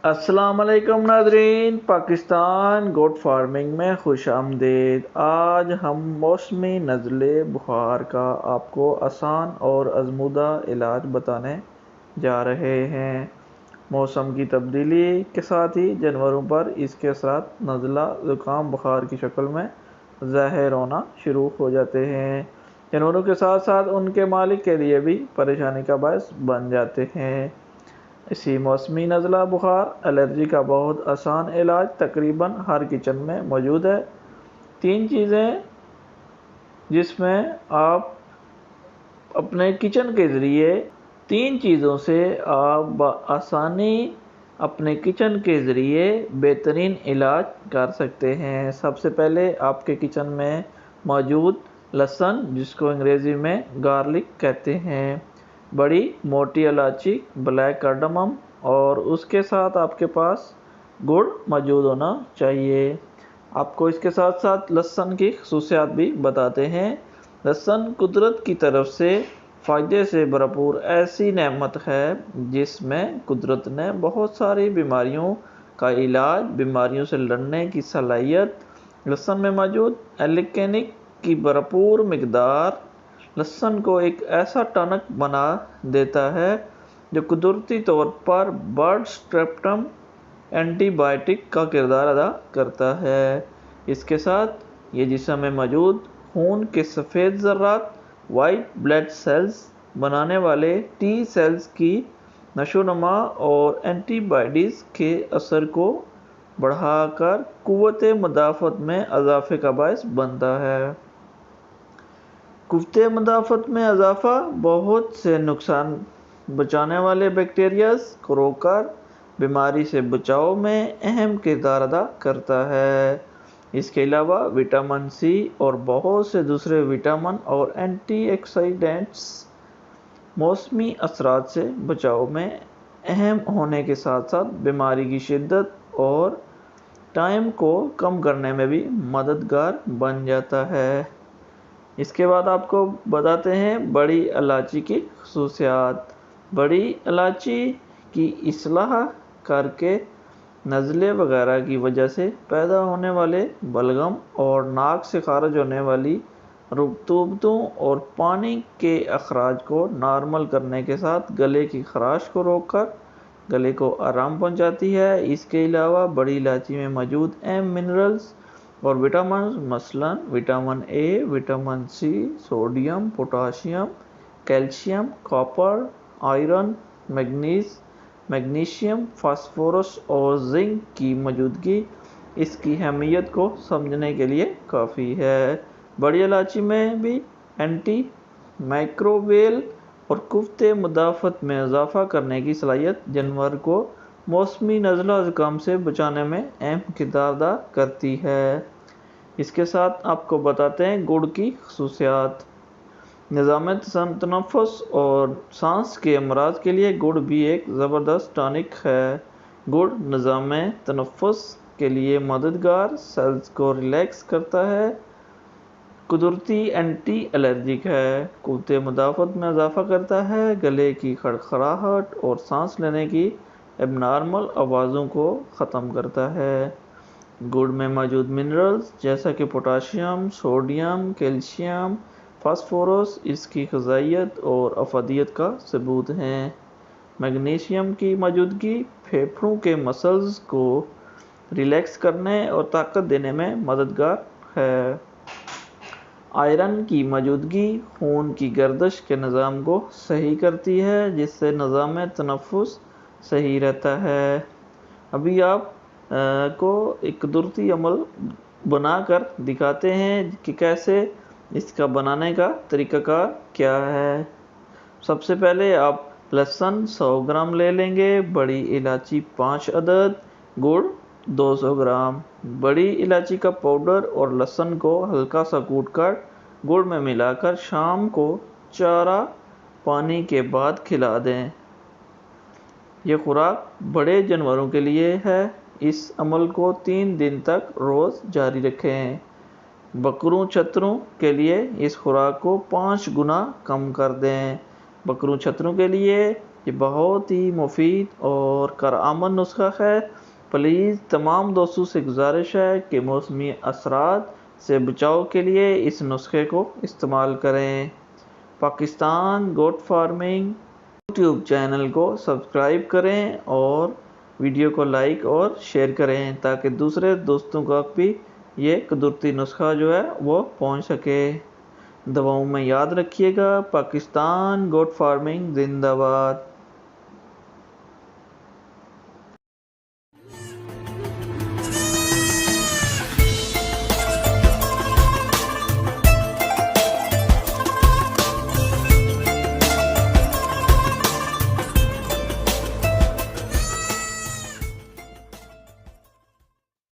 السلام علیکم ناظرین، پاکستان گوٹ فارمنگ میں خوش آمدید۔ آج ہم موسمی نزلے بخار کا آپ کو آسان اور آزمودہ علاج بتانے جا رہے ہیں۔ موسم کی تبدیلی کے ساتھ ہی جانوروں پر اس کے اثرات نزلہ زکام بخار کی شکل میں ظاہر ہونا شروع ہو جاتے ہیں۔ جانوروں کے ساتھ ساتھ ان کے مالک کے لیے بھی پریشانی کا باعث بن جاتے ہیں۔ اسی موسمی نزلہ بخار الرجی کا بہت آسان علاج تقریباً ہر کچن میں موجود ہے۔ 3 چیزیں جس میں آپ اپنے کچن کے ذریعے 3 چیزوں سے آپ بآسانی اپنے کچن کے ذریعے بہترین علاج کر سکتے ہیں۔ سب سے پہلے آپ کے کچن میں موجود لہسن، جس کو انگریزی میں گارلک کہتے ہیں، بڑی موٹی الائچی، بلیک کارڈمم، اور اس کے ساتھ آپ کے پاس گڑ موجود ہونا چاہیے۔ آپ کو اس کے ساتھ ساتھ لہسن کی خصوصیات بھی بتاتے ہیں۔ لہسن قدرت کی طرف سے فائدے سے بھرپور ایسی نعمت ہے جس میں قدرت نے بہت ساری بیماریوں کا علاج، بیماریوں سے لڑنے کی صلاحیت لہسن میں موجود ایلیکینک کی بھرپور مقدار لہسن کو ایک ایسا ٹانک بنا دیتا ہے جو قدرتی طور پر برڈ سٹریپٹم اینٹی بائیوٹک کا کردار ادا کرتا ہے۔ اس کے ساتھ یہ جسم میں موجود خون کے سفید ذرات، وائٹ بلڈ سیلز بنانے والے ٹی سیلز کی نشو و نما اور اینٹی باڈیز کے اثر کو بڑھا کر قوت مدافعت میں اضافے کا باعث بنتا ہے۔ قوت مدافعت میں اضافہ بہت سے نقصان بچانے والے بیکٹیریاز کو روک کر بیماری سے بچاؤ میں اہم کردار ادا کرتا ہے۔ اس کے علاوہ وٹامن سی اور بہت سے دوسرے وٹامن اور اینٹی آکسیڈنٹس موسمی اثرات سے بچاؤ میں اہم ہونے کے ساتھ ساتھ بیماری کی شدت اور ٹائم کو کم کرنے میں بھی مددگار بن جاتا ہے۔ اس کے بعد آپ کو بتاتے ہیں بڑی الائچی کی خصوصیات۔ بڑی الائچی کی اصلاح کر کے نزلے وغیرہ کی وجہ سے پیدا ہونے والے بلغم اور ناک سے خارج ہونے والی رطوبتوں اور پانی کے اخراج کو نارمل کرنے کے ساتھ گلے کی خراش کو روک کر گلے کو آرام پہنچاتی ہے۔ اس کے علاوہ بڑی الائچی میں موجود اہم منرلز اور وٹامنز مثلاً vitamin A, vitamin C, sodium, potassium, calcium, copper, iron, magnesium, phosphorus اور زنک کی موجودگی اس کی اہمیت کو سمجھنے کے لیے کافی ہے۔ بڑی الائچی میں بھی اینٹی مائکروبیل اور قوت مدافعت میں اضافہ کرنے کی صلاحیت جانور کو موسمی نزلہ زکام سے بچانے میں اہم کردار ادا کرتی ہے۔ اس کے ساتھ آپ کو بتاتے ہیں گڑ کی خصوصیات۔ نظام تنفس اور سانس کے امراض کے لیے گڑ بھی ایک زبردست ٹانک ہے۔ گڑ نظام تنفس کے لیے مددگار، سیلز کو ریلیکس کرتا ہے، قدرتی اینٹی الرجک ہے، قوت مدافعت میں اضافہ کرتا ہے، گلے کی خڑخڑاہٹ اور سانس لینے کی اب نارمل آوازوں کو ختم کرتا ہے۔ گڑ میں موجود منرلز جیسا کہ پوٹاشیم، سوڈیم، کیلشیم، فاسفورس اس کی غذائیت اور افادیت کا ثبوت ہیں۔ میگنیشیم کی موجودگی پھیپھڑوں کے مسلز کو ریلیکس کرنے اور طاقت دینے میں مددگار ہے۔ آئرن کی موجودگی خون کی گردش کے نظام کو صحیح کرتی ہے جس سے نظام تنفس صحیح رہتا ہے۔ ابھی آپ کو ایک قدرتی عمل بنا کر دکھاتے ہیں کہ کیسے اس کا بنانے کا طریقہ کار کیا ہے۔ سب سے پہلے آپ لہسن 100 گرام لے لیں گے، بڑی الائچی 5 عدد، گڑ 200 گرام۔ بڑی الائچی کا پاؤڈر اور لہسن کو ہلکا سا کوٹ کر گڑ میں ملا کر شام کو چارہ پانی کے بعد کھلا دیں۔ یہ خوراک بڑے جانوروں کے لیے ہے۔ اس عمل کو 3 دن تک روز جاری رکھیں۔ بکروں چتروں کے لیے اس خوراک کو 5 گنا کم کر دیں۔ بکروں چتروں کے لیے یہ بہت ہی مفید اور کارآمد نسخہ ہے۔ پلیز تمام دوستوں سے گزارش ہے کہ موسمی اثرات سے بچاؤ کے لیے اس نسخے کو استعمال کریں۔ پاکستان گوٹ فارمنگ یوٹیوب چینل کو سبسکرائب کریں اور ویڈیو کو لائک اور شیئر کریں تاکہ دوسرے دوستوں کو بھی یہ قدرتی نسخہ جو ہے وہ پہنچ سکے۔ دعاؤں میں یاد رکھیے گا۔ پاکستان گوٹ فارمنگ زندہ باد۔